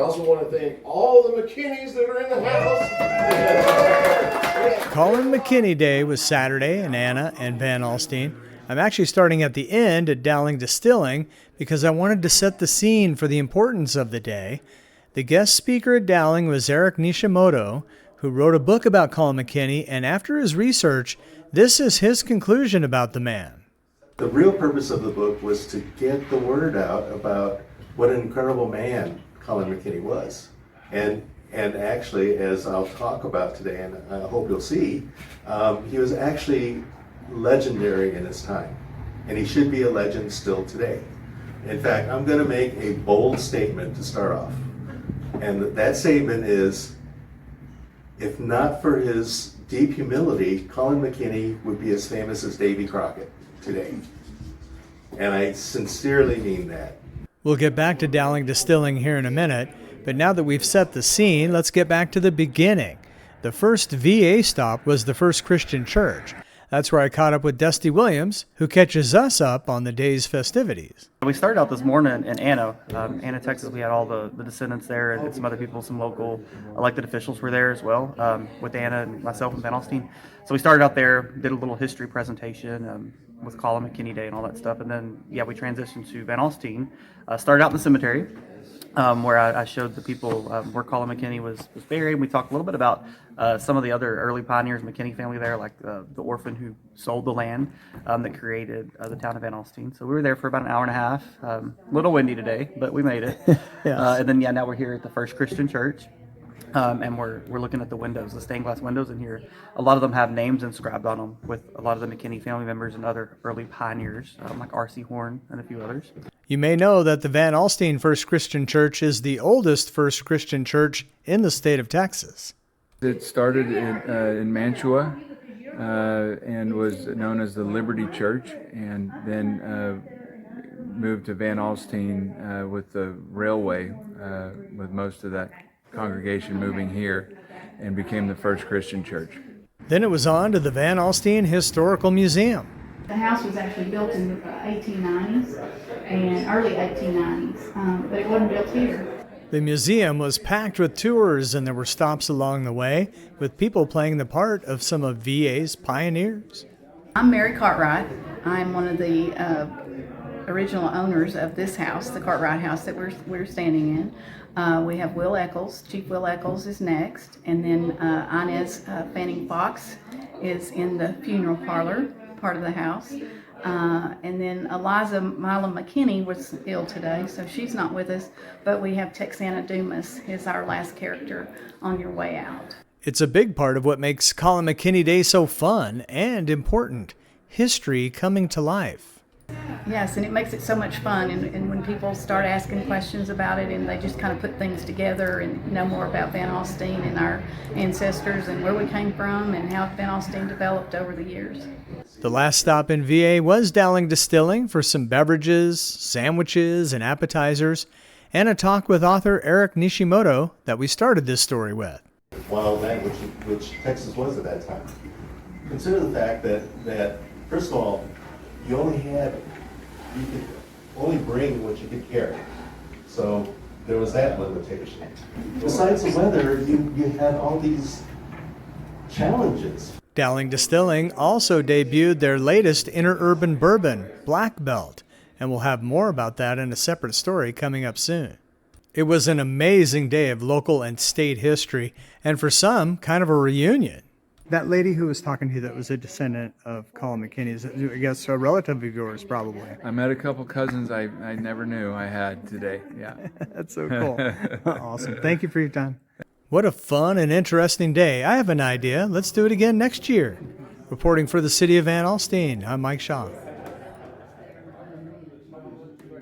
I also want to thank all the McKinneys that are in the house. Collin McKinney Day was Saturday in Anna and Van Alstyne. I'm actually starting at the end at Dowling Distilling because I wanted to set the scene for the importance of the day. The guest speaker at Dowling was Eric Nishimoto, who wrote a book about Collin McKinney, and after his research, this is his conclusion about the man. The real purpose of the book was to get the word out about what an incredible man Collin McKinney was. And actually, as I'll talk about today, and I hope you'll see, he was actually legendary in his time. And he should be a legend still today. In fact, I'm going to make a bold statement to start off. And that statement is, if not for his deep humility, Collin McKinney would be as famous as Davy Crockett today. And I sincerely mean that. We'll get back to Dowling Distilling here in a minute, but now that we've set the scene, let's get back to the beginning. The first VA stop was the First Christian Church. That's where I caught up with Dusty Williams, who catches us up on the day's festivities. We started out this morning in Anna, Texas. We had all the descendants there, and some other people, some local elected officials were there as well, with Anna and myself and Van Alstyne. So we started out there, did a little history presentation with Collin McKinney Day and all that stuff, and then we transitioned to Van Alstyne. Started out in the cemetery, where I showed the people where Collin McKinney was buried. We talked a little bit about some of the other early pioneers, McKinney family there, like the orphan who sold the land that created the town of Van Alstyne. So we were there for about an hour and a half. A little windy today, but we made it. Yes. And then now we're here at the First Christian Church. And we're looking at the windows, the stained glass windows in here. A lot of them have names inscribed on them with a lot of the McKinney family members and other early pioneers, like R.C. Horn and a few others. You may know that the Van Alstyne First Christian Church is the oldest First Christian church in the state of Texas. It started in Mantua and was known as the Liberty Church, and then moved to Van Alstyne with the railway, with most of that congregation moving here, and became the First Christian Church. Then it was on to the Van Alstyne Historical Museum. The house was actually built in the 1890s and early 1890s, but it wasn't built here. The museum was packed with tours, and there were stops along the way with people playing the part of some of VA's pioneers. I'm Mary Cartwright. I'm one of the original owners of this house, the Cartwright house that we're standing in. We have Will Eccles. Chief Will Eccles is next, and then Inez Fanning Fox is in the funeral parlor part of the house. And then Eliza Mila McKinney was ill today, so she's not with us, but we have Texana Dumas is our last character on your way out. It's a big part of what makes Collin McKinney Day so fun and important, history coming to life. Yes, and it makes it so much fun, and when people start asking questions about it and they just kind of put things together and know more about Van Alstyne and our ancestors and where we came from and how Van Alstyne developed over the years. The last stop in VA was Dowling Distilling for some beverages, sandwiches, and appetizers, and a talk with author Eric Nishimoto that we started this story with. Wild land, which Texas was at that time. Consider the fact that first of all, you could only bring what you could carry. So there was that limitation. Besides the weather, you had all these challenges. Dowling Distilling also debuted their latest interurban bourbon, Black Belt, and we'll have more about that in a separate story coming up soon. It was an amazing day of local and state history, and for some, kind of a reunion. That lady who was talking to you that was a descendant of Collin McKinney, is, I guess, a relative of yours, probably. I met a couple cousins I never knew I had today. Yeah. That's so cool. Awesome. Thank you for your time. What a fun and interesting day. I have an idea. Let's do it again next year. Reporting for the city of Van Alstyne, I'm Mike Shaw.